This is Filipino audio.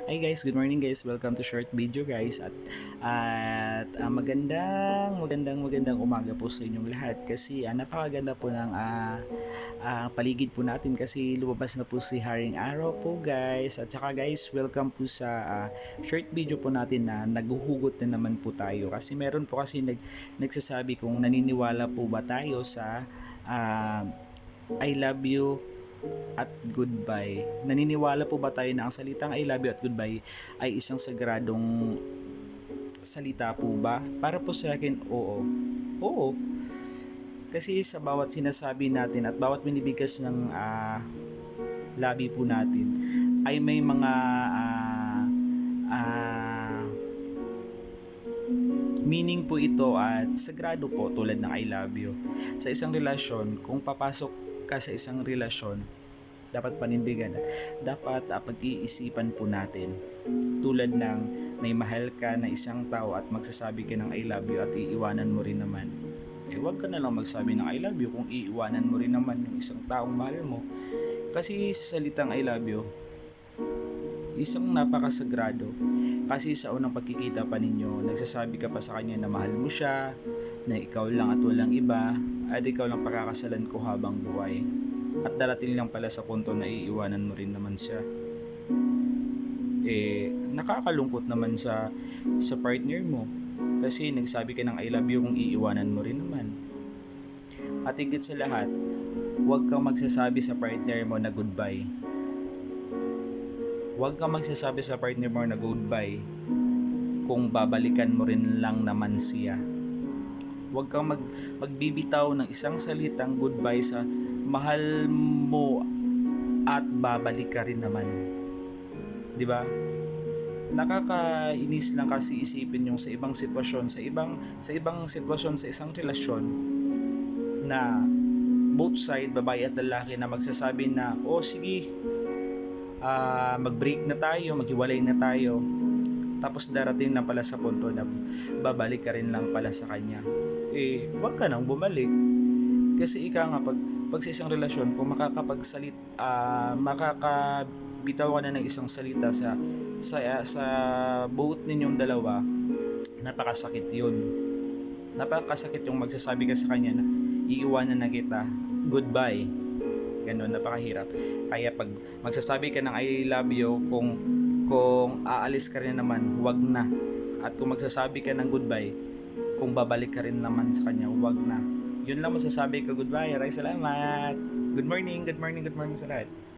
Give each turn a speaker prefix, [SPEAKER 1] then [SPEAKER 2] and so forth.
[SPEAKER 1] Hi guys, good morning guys. Welcome to short video guys magandang umaga po sa inyong lahat kasi napakaganda po ng paligid po natin kasi lumabas na po si Haring Araw po guys. At saka guys, welcome po sa short video po natin na naghuhugot na naman po tayo kasi meron po kasi nagsasabi kung naniniwala po ba tayo sa I love you at goodbye. Naniniwala po ba tayo na ang salitang I love you at goodbye ay isang sagradong salita po ba? Para po sa akin, oo. Oo. Kasi sa bawat sinasabi natin at bawat binibigkas ng labi po natin ay may mga meaning po ito at sagrado po tulad ng I love you. Sa isang relasyon, kung papasok ka sa isang relasyon, dapat panindigan at dapat pag-iisipan po natin. Tulad ng may mahal ka na isang tao at magsasabi ka ng I love you at iiwanan mo rin naman. Huwag ka na lang magsabi ng I love you kung iiwanan mo rin naman yung isang taong mahal mo. Kasi sa salitang I love you, isang napakasagrado. Kasi sa unang pagkikita pa ninyo, nagsasabi ka pa sa kanya na mahal mo siya, na ikaw lang at walang iba, at ikaw lang pakakasalan ko habang buhay. At darating lang pala sa punto na iiwanan mo rin naman siya. Nakakalungkot naman sa partner mo. Kasi nagsabi ka ng I love you kung iiwanan mo rin naman. At higit sa lahat, huwag kang magsasabi sa partner mo na goodbye. Huwag kang magsasabi sa partner mo na goodbye kung babalikan mo rin lang naman siya. Huwag kang magbibitaw ng isang salitang goodbye sa mahal mo at babalik ka rin naman. 'Di ba? Nakakainis lang kasi isipin yung sa ibang sitwasyon, sa ibang sitwasyon sa isang relasyon na both side, babae at lalaki, na magsasabi na, "Oh, sige, mag-break na tayo, maghiwalay na tayo." Tapos darating na pala sa punto na babalik ka rin lang pala sa kanya. Wag ka nang bumalik. Kasi pag sa isang relasyon, kung makakabitaw ka na ng isang salita sa both ninyong dalawa, napakasakit yun. Napakasakit yung magsasabi ka sa kanya na iiwanan na kita, goodbye. Ganun, napakahirap. Kaya pag magsasabi ka ng I love you, kung aalis ka rin naman, wag na. At kung magsasabi ka ng goodbye, kung babalik ka rin naman sa kanya, wag na. Yun lang masasabi ko. Goodbye. Maraming salamat. Good morning sa lahat.